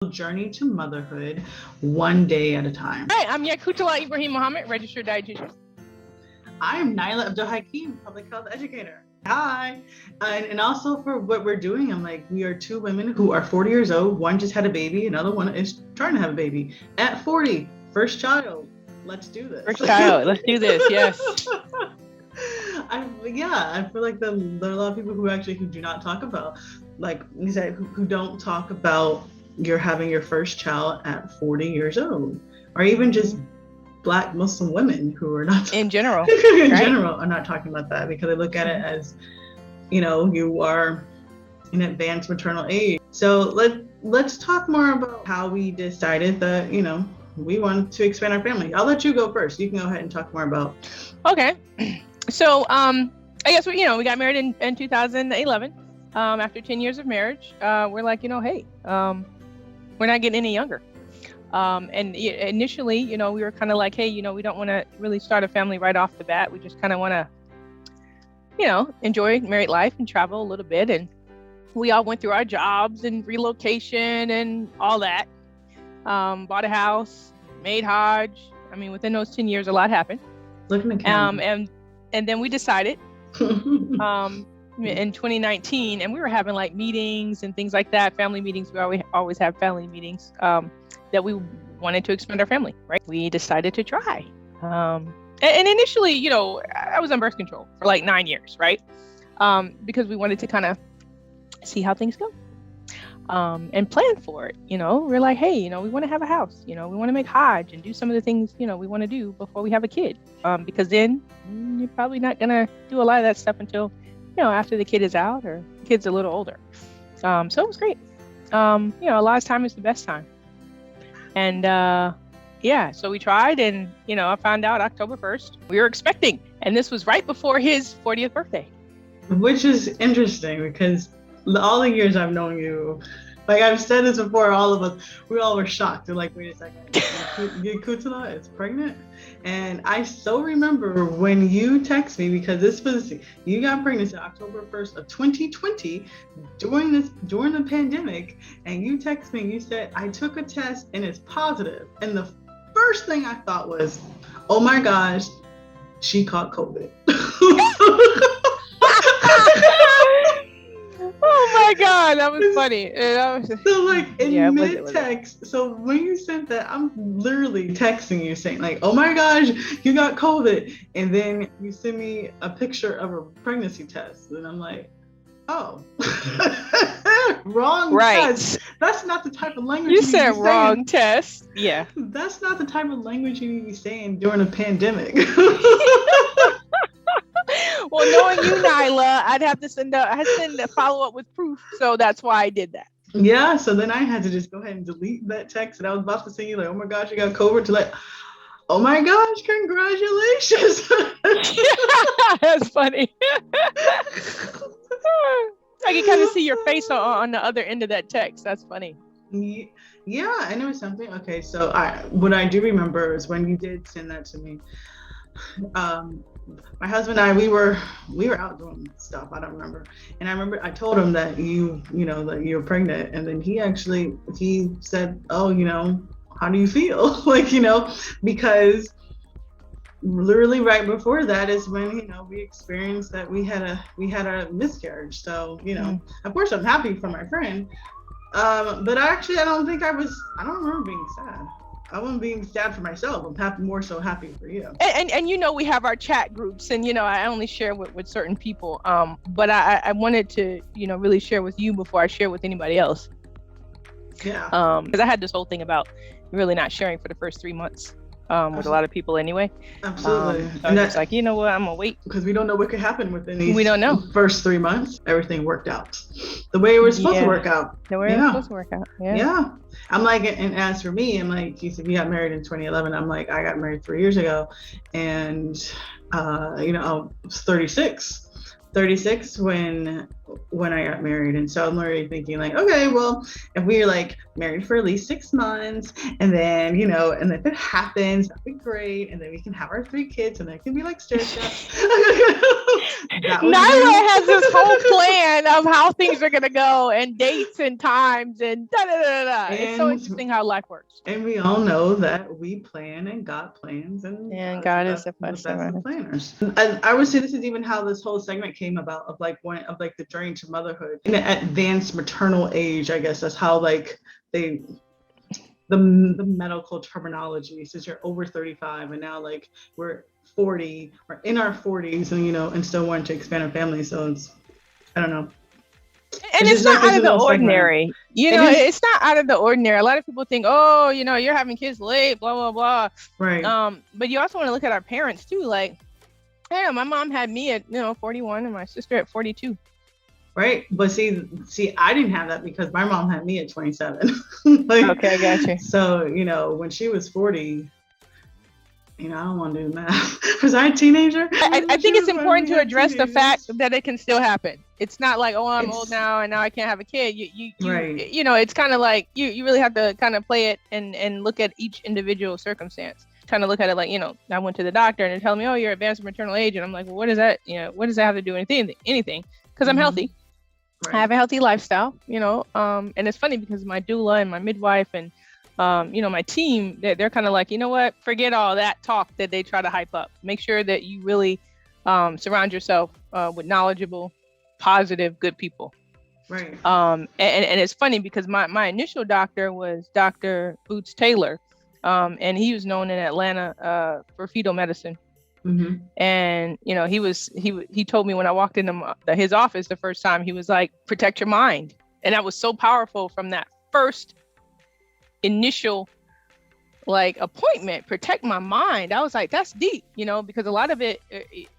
journey to motherhood, one day at a time. Hi, I'm YaQutullah Ibrahim Muhammad, registered dietitian. I'm Nyla Abdul-Hakeem, public health educator. Hi. And also for what we're doing, I'm like, we are two women who are 40 years old. One just had a baby. Another one is trying to have a baby at 40. First child. Let's do this. First child. Let's do this. Yes. I feel like there are a lot of people who do not talk about, like you said, who don't talk about having your first child at 40 years old, or even just Black Muslim women who are not in general are not talking about that, because they look at it as, you are in advanced maternal age. So let's talk more about how we decided that, we want to expand our family. I'll let you go first. You can go ahead and talk more about. Okay. So I guess we got married in 2011. After 10 years of marriage, we're like, hey, we're not getting any younger. And initially, we were kind of like, hey, we don't want to really start a family right off the bat. We just kind of want to, enjoy married life and travel a little bit. And we all went through our jobs and relocation and all that. Bought a house, made Hajj. I mean, within those 10 years, a lot happened. Looking at camera. And then we decided in 2019, and we were having like meetings and things like that, family meetings. We always have family meetings, that we wanted to expand our family, right? We decided to try. And initially, I was on birth control for like 9 years, right? Because we wanted to kind of see how things go. And plan for it. We're like, hey, we want to have a house, we want to make Hajj and do some of the things, we want to do before we have a kid. Because then you're probably not going to do a lot of that stuff until, after the kid is out or the kid's a little older. So it was great. A lot of time is the best time. And so we tried, and, I found out October 1st, we were expecting. And this was right before his 40th birthday. Which is interesting because all the years I've known you, like I've said this before, all of us, we all were shocked. They're like, wait a second, YaQutullah is pregnant? And I so remember when you text me, because you got pregnant on October 1st of 2020 during the pandemic, and you text me and you said, I took a test and it's positive. And the first thing I thought was, oh my gosh, she caught COVID. Oh my God, that was funny. So like in mid-text, so when you sent that, I'm literally texting you saying like, oh my gosh, you got COVID. And then you send me a picture of a pregnancy test. And I'm like, oh, wrong test. That's not the type of language you said wrong test. Yeah. That's not the type of language you need to be saying during a pandemic. Well, knowing you, Nyla, I'd have to send a follow-up with proof. So that's why I did that. Yeah. So then I had to just go ahead and delete that text. And I was about to send you like, oh my gosh, you got COVID, to like, oh my gosh, congratulations. That's funny. I can kind of see your face on the other end of that text. That's funny. Yeah, I know something. Okay. So what I do remember is when you did send that to me, my husband and I, we were out doing stuff. I don't remember. And I remember I told him that that you're pregnant. And then he said, oh, how do you feel? Because literally right before that is when, we experienced that we had a miscarriage. So, of course I'm happy for my friend. But actually I don't remember being sad. I wasn't being sad for myself. I'm more so happy for you. And we have our chat groups, and I only share with certain people. But I wanted to really share with you before I share with anybody else. Yeah. Because I had this whole thing about really not sharing for the first 3 months with a lot of people anyway. Absolutely. So and that's like, I'm gonna wait, because we don't know what could happen within these. We don't know. First 3 months. Everything worked out the way it was supposed to work out. The way it was supposed to work out. Yeah. I'm like, and as for me, I'm like, you said you got married in 2011. I'm like, I got married 3 years ago, and I was 36 when when I got married. And so I'm already thinking like, okay, well, if we're like married for at least 6 months, and then, you know, and if it happens, that'd be great. And then we can have our 3 kids, and then it can be like stair steps. Nyla has this whole plan of how things are gonna go, and dates and times and da da da da. It's so interesting how life works. And we all know that we plan, and God plans, and God is the best of planners. And I would say this is even how this whole segment came about, of like the journey to motherhood in an advanced maternal age. I guess that's how like the medical terminology says you're over 35, and now like we're 40 or in our 40s, and you know, and still wanting to expand our family. So it's, I don't know. And it's not out of the ordinary. You know, it's not out of the ordinary. A lot of people think, oh, you know, you're having kids late, blah, blah, blah. Right. But you also want to look at our parents too. Like, hey, my mom had me at, 41 and my sister at 42. Right. But see, I didn't have that because my mom had me at 27. Like, okay, I got you. So, you know, when she was 40, you know, I don't want to do math. Was I a teenager? I think it's important to address the fact that it can still happen. It's not like, oh, I'm old now and now I can't have a kid. Right. You know, it's kind of like you really have to kind of play it and look at each individual circumstance. Kind of look at it like, you know, I went to the doctor and they're telling me, oh, you're advanced maternal age. And I'm like, well, what is that? You know, what does that have to do with anything? Because I'm healthy. Right. I have a healthy lifestyle, you know, and it's funny because my doula and my midwife and, you know, my team, they're kind of like, you know what, forget all that talk that they try to hype up. Make sure that you really surround yourself with knowledgeable, positive, good people. Right. And it's funny because my initial doctor was Dr. Boots Taylor, and he was known in Atlanta for fetal medicine. Mm-hmm. And you know, he told me when I walked into his office the first time, he was like, protect your mind. And that was so powerful from that first initial like appointment, protect my mind. I was like, that's deep, you know, because a lot of it,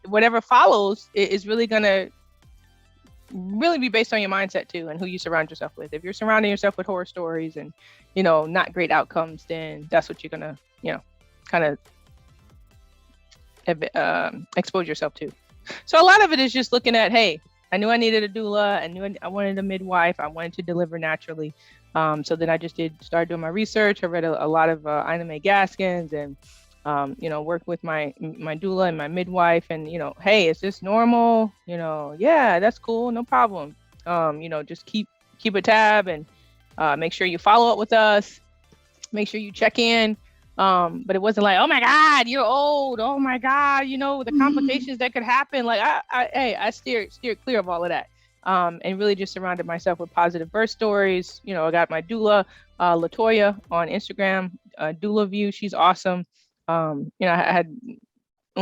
whatever follows, is really gonna really be based on your mindset too, and who you surround yourself with. If you're surrounding yourself with horror stories and, you know, not great outcomes, then that's what you're gonna, you know, kind of expose yourself to. So a lot of it is just looking at, hey, I knew I needed a doula, I knew I wanted a midwife, I wanted to deliver naturally. So then I just started doing my research. I read a lot of Ina May Gaskins and, you know, worked with my doula and my midwife and, you know, hey, is this normal? You know, yeah, that's cool. No problem. You know, just keep a tab and make sure you follow up with us. Make sure you check in. But it wasn't like, oh my God, you're old. Oh my God, you know, the complications that could happen. Like I steered clear of all of that. And really just surrounded myself with positive birth stories. You know, I got my doula, Latoya on Instagram, Doula View. She's awesome. You know, I had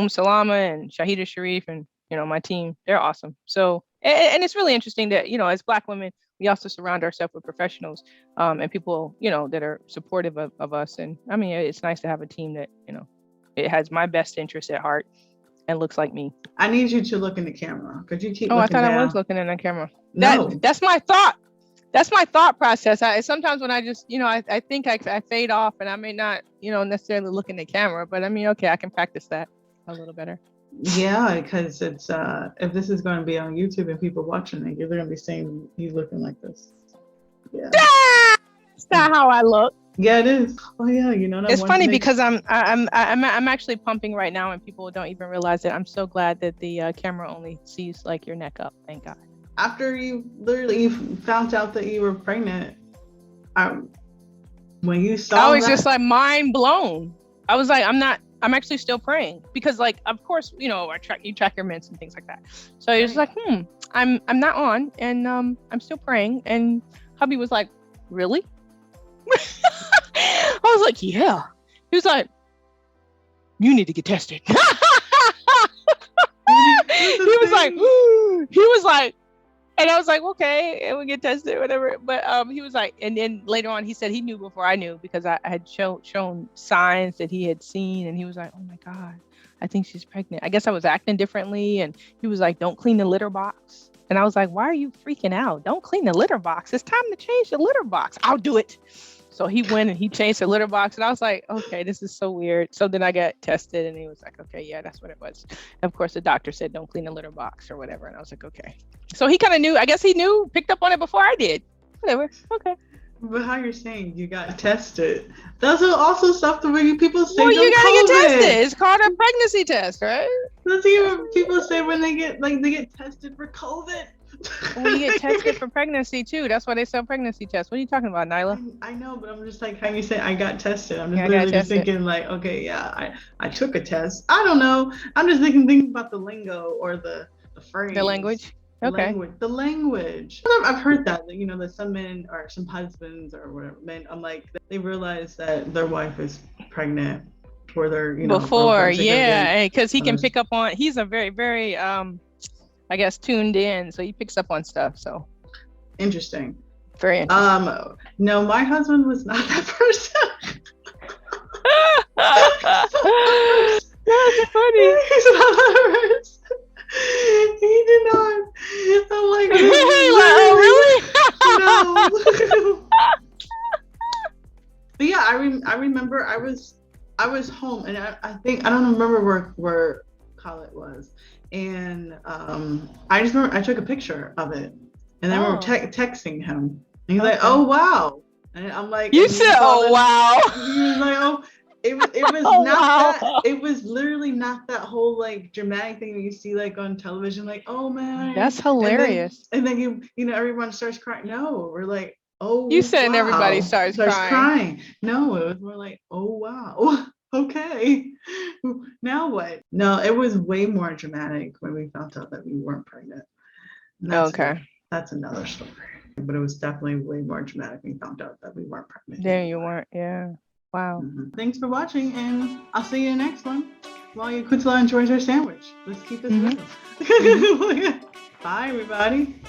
Salama and Shahida Sharif and, you know, my team, they're awesome. So, and it's really interesting that, you know, as Black women, we also surround ourselves with professionals and people, you know, that are supportive of us. And I mean, it's nice to have a team that, you know, it has my best interest at heart and looks like me. I need you to look in the camera. Could you keep? Oh, I thought down? I was looking in the camera. No. That's my thought. That's my thought process. Sometimes when I just, you know, I think I fade off and I may not, you know, necessarily look in the camera, but I mean, okay, I can practice that a little better. Yeah, because it's if this is going to be on YouTube and people watching it, you're going to be seeing you looking like this. Yeah. That's not how I look. Yeah, it is. Oh yeah, you know. It's funny because I'm actually pumping right now, and people don't even realize it. I'm so glad that the camera only sees like your neck up. Thank God. After you found out that you were pregnant, when you saw, I was just like mind blown. I was like, I'm actually still praying because, like, of course, you know, you track your mints and things like that. So you're just like, I'm not on, and I'm still praying. And hubby was like, really? I was like, yeah. He was like, you need to get tested. He was like, and I was like, okay, and we get tested, whatever. But he was like, and then later on, he said he knew before I knew because I had shown signs that he had seen, and he was like, oh my God, I think she's pregnant. I guess I was acting differently, and he was like, don't clean the litter box. And I was like, why are you freaking out? Don't clean the litter box. It's time to change the litter box. I'll do it. So he went and he changed the litter box, and I was like, okay, this is so weird. So then I got tested, and he was like, okay, yeah, that's what it was. And of course, the doctor said don't clean the litter box or whatever, and I was like, okay. So he kind of knew. I guess he knew, picked up on it before I did. Whatever. Okay. But how you're saying you got tested? That's also stuff the way people say. Well, you gotta COVID. get tested. It's called a pregnancy test, right? That's even people say when they get tested for COVID. When you get tested for pregnancy too, that's why they sell pregnancy tests. What are you talking about, Nyla? I know, but I'm just like how you say I got tested. I'm just literally just thinking like, okay, yeah, I took a test. I don't know. I'm just thinking about the lingo or the phrase. The language. Okay. The language. I've heard that that some men or some husbands or whatever men, I'm like, they realize that their wife is pregnant for their before, yeah, because he can pick up on. He's a very, very I guess tuned in, so he picks up on stuff. So interesting. Very interesting. No, my husband was not that person. That's funny. He's not that person. He did not. I'm like, oh really? No. But yeah, I remember I was home, and I think I don't remember where Khaled was, and I just remember I took a picture of it, and then we were texting him, and he's like, "Oh wow," and I'm like, "You said, oh wow." He was like, "Oh." It was oh, not wow. that. It was literally not that whole like dramatic thing that you see like on television, like, oh man, that's hilarious. And then everyone starts crying. No, we're like, oh, you said, wow. Everybody starts crying. No, it was more like, oh wow, okay, now what? No, it was way more dramatic when we found out that we weren't pregnant. That's another story. But it was definitely way more dramatic when we found out that we weren't pregnant. There you weren't, yeah. Wow. Mm-hmm. Thanks for watching, and I'll see you in the next one. While YaQutullah enjoys her sandwich. Let's keep this real. Bye, everybody.